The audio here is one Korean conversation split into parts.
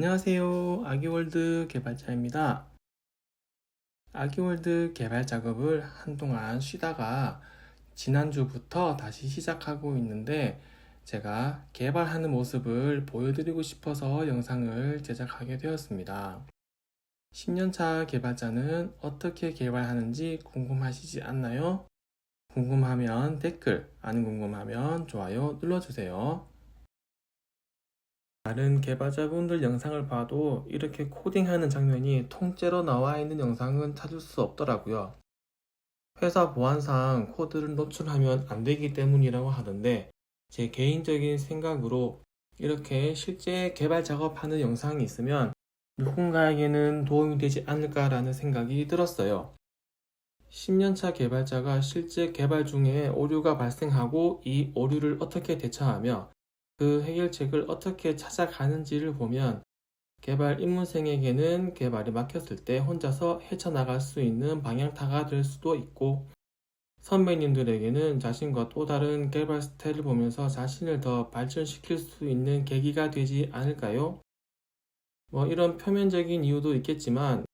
안녕하세요. 아기월드 개발자입니다. 아기월드 개발 작업을 한동안 쉬다가 지난주부터 다시 시작하고 있는데 제가 개발하는 모습을 보여드리고 싶어서 영상을 제작하게 되었습니다. 10년차 개발자는 어떻게 개발하는지 궁금하시지 않나요? 궁금하면 댓글, 안 궁금하면 좋아요 눌러주세요. 다른 개발자분들 영상을 봐도 이렇게 코딩하는 장면이 통째로 나와 있는 영상은 찾을 수 없더라고요. 회사 보안상 코드를 노출하면 안 되기 때문이라고 하던데 제 개인적인 생각으로 이렇게 실제 개발 작업하는 영상이 있으면 누군가에게는 도움이 되지 않을까라는 생각이 들었어요. 10년차 개발자가 실제 개발 중에 오류가 발생하고 이 오류를 어떻게 대처하며 그 해결책을 어떻게 찾아가는지를 보면 개발 입문생에게는 개발이 막혔을 때 혼자서 헤쳐나갈 수 있는 방향타가 될 수도 있고 선배님들에게는 자신과 또 다른 개발 스타일을 보면서 자신을 더 발전시킬 수 있는 계기가 되지 않을까요? 이런 표면적인 이유도 있겠지만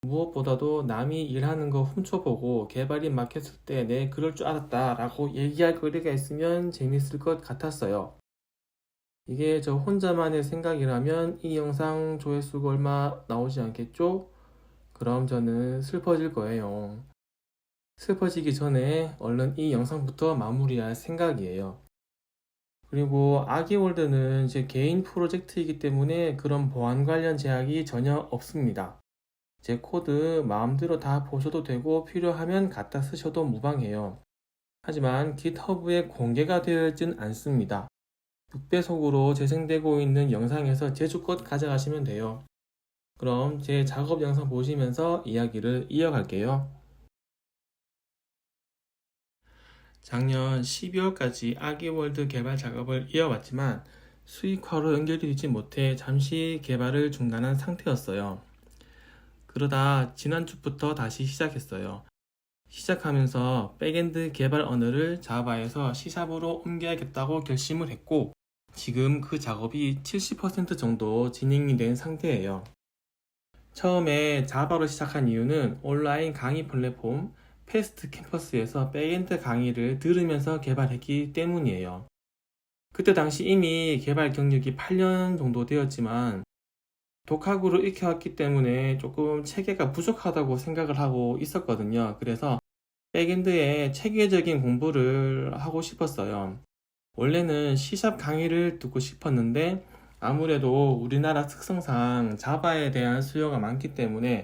무엇보다도 남이 일하는 거 훔쳐보고 개발이 막혔을 때 내 그럴 줄 알았다 라고 얘기할 거리가 있으면 재밌을 것 같았어요. 이게 저 혼자만의 생각이라면 이 영상 조회수가 얼마 나오지 않겠죠? 그럼 저는 슬퍼질 거예요. 슬퍼지기 전에 얼른 이 영상부터 마무리할 생각이에요. 그리고 아기월드는 제 개인 프로젝트이기 때문에 그런 보안 관련 제약이 전혀 없습니다. 제 코드 마음대로 다 보셔도 되고 필요하면 갖다 쓰셔도 무방해요. 하지만 GitHub에 공개가 되어 있진 않습니다. 6배속으로 재생되고 있는 영상에서 제주껏 가져가시면 돼요. 그럼 제 작업 영상 보시면서 이야기를 이어갈게요. 작년 12월까지 아기월드 개발 작업을 이어왔지만 수익화로 연결이 되지 못해 잠시 개발을 중단한 상태였어요. 그러다 지난주부터 다시 시작했어요. 시작하면서 백엔드 개발 언어를 자바에서 C샵으로 옮겨야겠다고 결심을 했고 지금 그 작업이 70% 정도 진행이 된 상태예요. 처음에 자바로 시작한 이유는 온라인 강의 플랫폼 패스트 캠퍼스에서 백엔드 강의를 들으면서 개발했기 때문이에요. 그때 당시 이미 개발 경력이 8년 정도 되었지만 독학으로 익혀왔기 때문에 조금 체계가 부족하다고 생각을 하고 있었거든요. 그래서 백엔드에 체계적인 공부를 하고 싶었어요. 원래는 C샵 강의를 듣고 싶었는데 아무래도 우리나라 특성상 자바에 대한 수요가 많기 때문에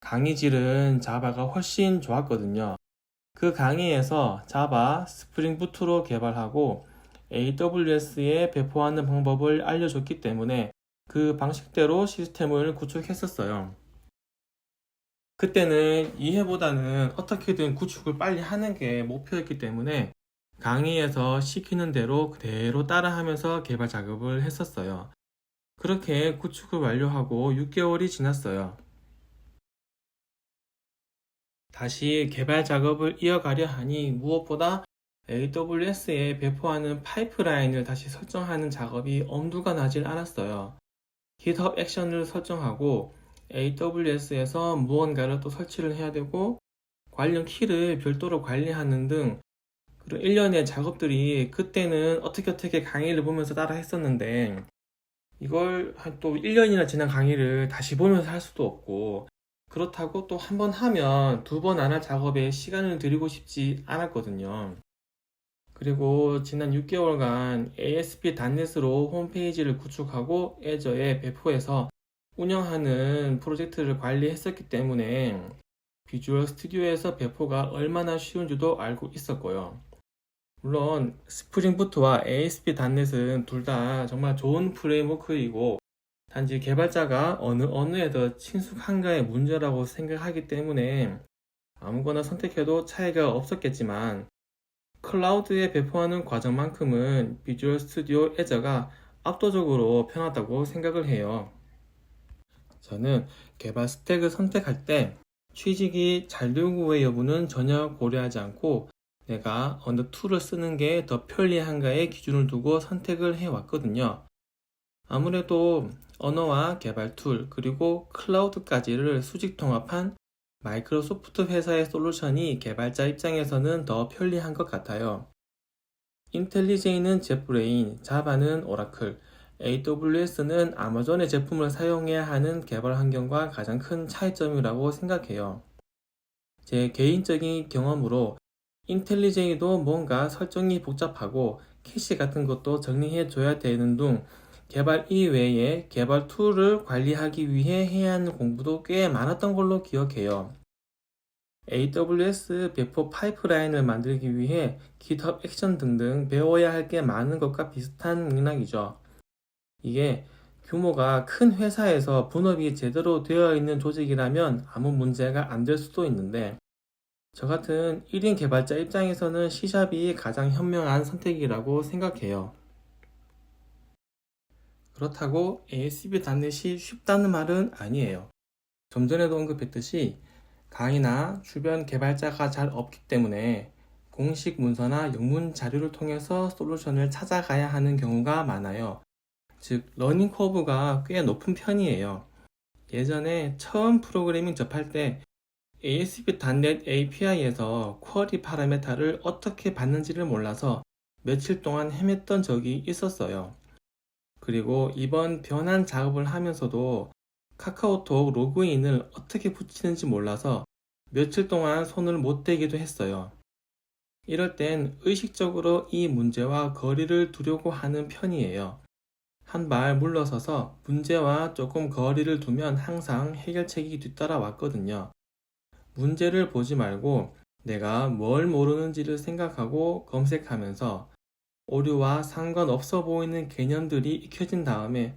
강의질은 자바가 훨씬 좋았거든요. 그 강의에서 자바 스프링 부트로 개발하고 AWS에 배포하는 방법을 알려줬기 때문에 그 방식대로 시스템을 구축했었어요. 그때는 이해보다는 어떻게든 구축을 빨리 하는 게 목표였기 때문에 강의에서 시키는 대로 그대로 따라하면서 개발 작업을 했었어요. 그렇게 구축을 완료하고 6개월이 지났어요. 다시 개발 작업을 이어가려 하니 무엇보다 AWS에 배포하는 파이프라인을 다시 설정하는 작업이 엄두가 나질 않았어요. GitHub 액션을 설정하고 AWS에서 무언가를 또 설치를 해야 되고 관련 키를 별도로 관리하는 등 그런 일련의 작업들이 그때는 어떻게 강의를 보면서 따라 했었는데 이걸 또 1년이나 지난 강의를 다시 보면서 할 수도 없고 그렇다고 또 한 번 하면 두 번 안 할 작업에 시간을 들이고 싶지 않았거든요. 그리고 지난 6개월간 ASP.NET으로 홈페이지를 구축하고 애저에 배포해서 운영하는 프로젝트를 관리했었기 때문에 비주얼 스튜디오에서 배포가 얼마나 쉬운지도 알고 있었고요. 물론 스프링 부트와 ASP.NET은 둘 다 정말 좋은 프레임워크이고 단지 개발자가 어느 언어에 더 친숙한가의 문제라고 생각하기 때문에 아무거나 선택해도 차이가 없었겠지만 클라우드에 배포하는 과정만큼은 비주얼 스튜디오 애저가 압도적으로 편하다고 생각을 해요. 저는 개발 스택을 선택할 때 취직이 잘 되고 의 여부는 전혀 고려하지 않고 내가 어느 툴을 쓰는 게 더 편리한가에 기준을 두고 선택을 해왔거든요. 아무래도 언어와 개발 툴, 그리고 클라우드까지를 수직 통합한 마이크로소프트 회사의 솔루션이 개발자 입장에서는 더 편리한 것 같아요. 인텔리제이는 젯브레인, 자바는 오라클, AWS는 아마존의 제품을 사용해야 하는 개발 환경과 가장 큰 차이점이라고 생각해요. 제 개인적인 경험으로 인텔리제이도 뭔가 설정이 복잡하고 캐시 같은 것도 정리해 줘야 되는 등 개발 이외에 개발 툴을 관리하기 위해 해야 하는 공부도 꽤 많았던 걸로 기억해요. AWS 배포 파이프라인을 만들기 위해 GitHub 액션 등등 배워야 할 게 많은 것과 비슷한 맥락이죠. 이게 규모가 큰 회사에서 분업이 제대로 되어 있는 조직이라면 아무 문제가 안 될 수도 있는데, 저 같은 1인 개발자 입장에서는 C샵이 가장 현명한 선택이라고 생각해요. 그렇다고 ASP.NET이 쉽다는 말은 아니에요. 좀 전에도 언급했듯이 강의나 주변 개발자가 잘 없기 때문에 공식 문서나 영문 자료를 통해서 솔루션을 찾아가야 하는 경우가 많아요. 즉, 러닝 커브가 꽤 높은 편이에요. 예전에 처음 프로그래밍 접할 때 ASP.NET API에서 쿼리 파라메타를 어떻게 받는지를 몰라서 며칠 동안 헤맸던 적이 있었어요. 그리고 이번 변환 작업을 하면서도 카카오톡 로그인을 어떻게 붙이는지 몰라서 며칠 동안 손을 못 대기도 했어요. 이럴 땐 의식적으로 이 문제와 거리를 두려고 하는 편이에요. 한 발 물러서서 문제와 조금 거리를 두면 항상 해결책이 뒤따라왔거든요. 문제를 보지 말고 내가 뭘 모르는지를 생각하고 검색하면서 오류와 상관없어 보이는 개념들이 익혀진 다음에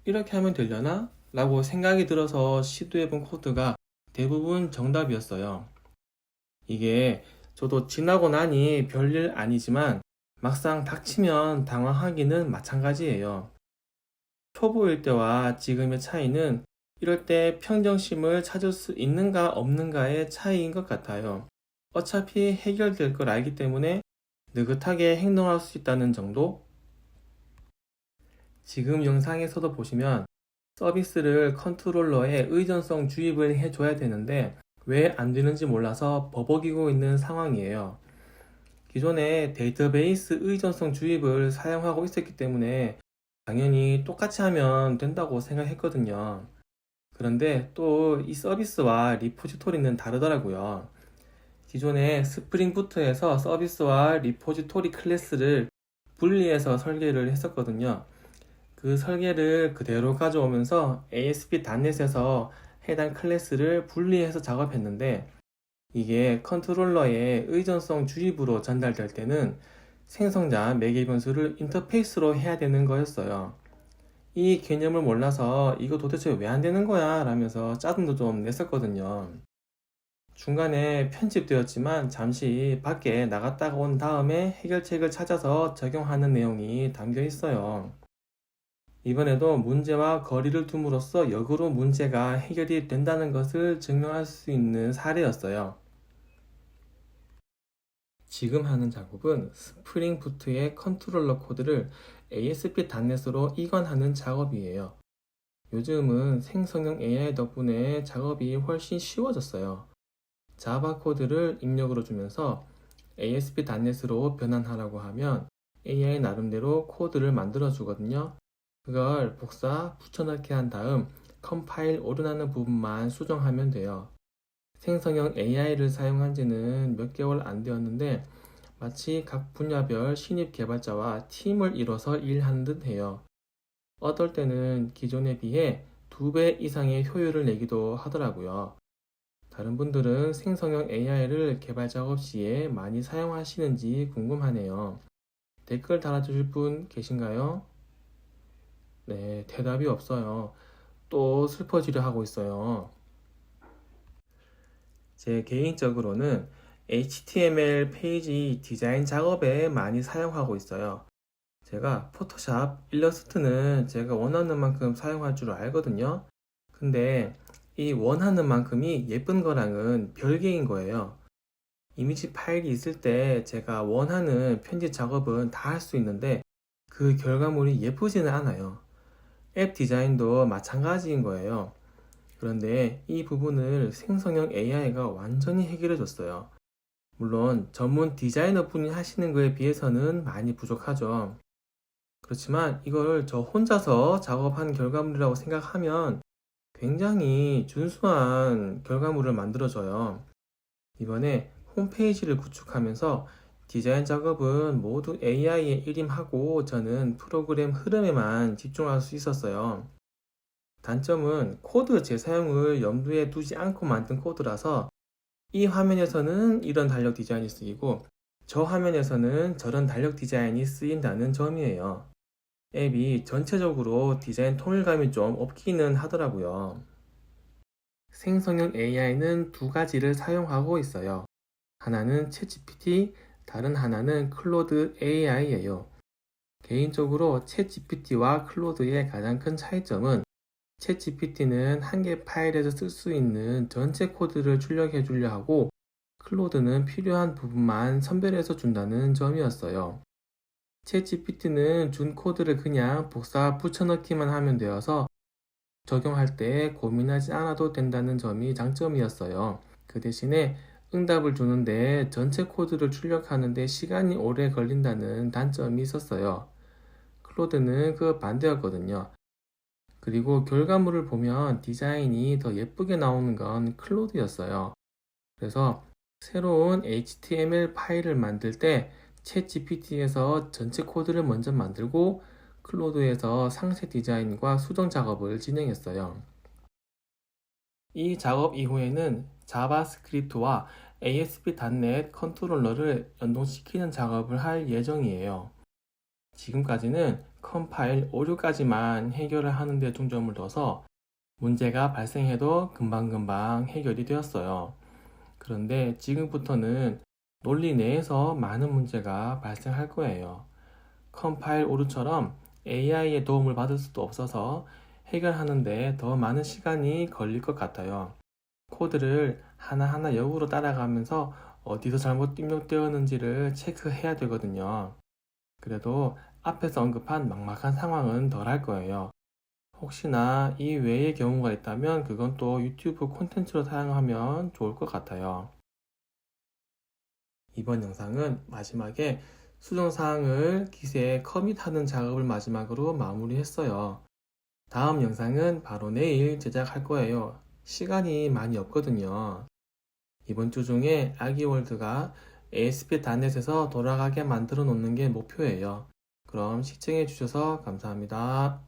이렇게 하면 되려나? 라고 생각이 들어서 시도해본 코드가 대부분 정답이었어요. 이게 저도 지나고 나니 별일 아니지만 막상 닥치면 당황하기는 마찬가지예요. 초보일 때와 지금의 차이는 이럴 때 평정심을 찾을 수 있는가 없는가의 차이인 것 같아요. 어차피 해결될 걸 알기 때문에 느긋하게 행동할 수 있다는 정도? 지금 영상에서도 보시면 서비스를 컨트롤러에 의존성 주입을 해줘야 되는데 왜 안 되는지 몰라서 버벅이고 있는 상황이에요. 기존에 데이터베이스 의존성 주입을 사용하고 있었기 때문에 당연히 똑같이 하면 된다고 생각했거든요. 그런데 또 이 서비스와 리포지토리는 다르더라고요. 기존에 스프링 부트에서 서비스와 리포지토리 클래스를 분리해서 설계를 했었거든요. 그 설계를 그대로 가져오면서 ASP.NET에서 해당 클래스를 분리해서 작업했는데, 이게 컨트롤러의 의존성 주입으로 전달될 때는 생성자 매개 변수를 인터페이스로 해야 되는 거였어요. 이 개념을 몰라서 이거 도대체 왜 안 되는 거야? 라면서 짜증도 좀 냈었거든요. 중간에 편집되었지만 잠시 밖에 나갔다가 온 다음에 해결책을 찾아서 적용하는 내용이 담겨 있어요. 이번에도 문제와 거리를 둠으로써 역으로 문제가 해결이 된다는 것을 증명할 수 있는 사례였어요. 지금 하는 작업은 스프링 부트의 컨트롤러 코드를 ASP.NET으로 이관하는 작업이에요. 요즘은 생성형 AI 덕분에 작업이 훨씬 쉬워졌어요. 자바 코드를 입력으로 주면서 ASP.NET으로 변환하라고 하면 AI 나름대로 코드를 만들어 주거든요. 그걸 복사, 붙여넣기 한 다음 컴파일 오류나는 부분만 수정하면 돼요. 생성형 AI를 사용한 지는 몇 개월 안 되었는데 마치 각 분야별 신입 개발자와 팀을 이뤄서 일하는 듯 해요. 어떨 때는 기존에 비해 2배 이상의 효율을 내기도 하더라고요. 다른 분들은 생성형 AI를 개발 작업 시에 많이 사용하시는지 궁금하네요. 댓글 달아주실 분 계신가요? 네, 대답이 없어요. 또 슬퍼지려 하고 있어요. 제 개인적으로는 HTML 페이지 디자인 작업에 많이 사용하고 있어요. 제가 포토샵, 일러스트는 제가 원하는 만큼 사용할 줄 알거든요. 근데 이 원하는 만큼이 예쁜 거랑은 별개인 거예요. 이미지 파일이 있을 때 제가 원하는 편집 작업은 다 할 수 있는데 그 결과물이 예쁘지는 않아요. 앱 디자인도 마찬가지인 거예요. 그런데 이 부분을 생성형 AI가 완전히 해결해 줬어요. 물론 전문 디자이너 분이 하시는 거에 비해서는 많이 부족하죠. 그렇지만 이걸 저 혼자서 작업한 결과물이라고 생각하면 굉장히 준수한 결과물을 만들어줘요. 이번에 홈페이지를 구축하면서 디자인 작업은 모두 AI에 일임하고 저는 프로그램 흐름에만 집중할 수 있었어요. 단점은 코드 재사용을 염두에 두지 않고 만든 코드라서 이 화면에서는 이런 달력 디자인이 쓰이고 저 화면에서는 저런 달력 디자인이 쓰인다는 점이에요. 앱이 전체적으로 디자인 통일감이 좀 없기는 하더라고요. 생성형 AI는 두 가지를 사용하고 있어요. 하나는 챗GPT, 다른 하나는 클로드 AI예요. 개인적으로 챗GPT와 클로드의 가장 큰 차이점은 챗GPT는 한 개 파일에서 쓸 수 있는 전체 코드를 출력해 주려 하고 클로드는 필요한 부분만 선별해서 준다는 점이었어요. 챗GPT는 준 코드를 그냥 복사 붙여넣기만 하면 되어서 적용할 때 고민하지 않아도 된다는 점이 장점이었어요. 그 대신에 응답을 주는데 전체 코드를 출력하는데 시간이 오래 걸린다는 단점이 있었어요. 클로드는 그 반대였거든요. 그리고 결과물을 보면 디자인이 더 예쁘게 나오는 건 클로드였어요. 그래서 새로운 HTML 파일을 만들 때 챗GPT에서 전체 코드를 먼저 만들고 클로드에서 상세 디자인과 수정 작업을 진행했어요. 이 작업 이후에는 자바스크립트와 ASP.NET 컨트롤러를 연동시키는 작업을 할 예정이에요. 지금까지는 컴파일 오류까지만 해결을 하는 데 중점을 둬서 문제가 발생해도 금방금방 해결이 되었어요. 그런데 지금부터는 논리 내에서 많은 문제가 발생할 거예요. 컴파일 오류처럼 AI의 도움을 받을 수도 없어서 해결하는데 더 많은 시간이 걸릴 것 같아요. 코드를 하나하나 역으로 따라가면서 어디서 잘못 입력되었는지를 체크해야 되거든요. 그래도 앞에서 언급한 막막한 상황은 덜 할 거예요. 혹시나 이 외의 경우가 있다면 그건 또 유튜브 콘텐츠로 사용하면 좋을 것 같아요. 이번 영상은 마지막에 수정사항을 기세에 커밋하는 작업을 마지막으로 마무리했어요. 다음 영상은 바로 내일 제작할 거예요. 시간이 많이 없거든요. 이번 주 중에 아기월드가 ASP.NET에서 돌아가게 만들어 놓는 게 목표예요. 그럼 시청해 주셔서 감사합니다.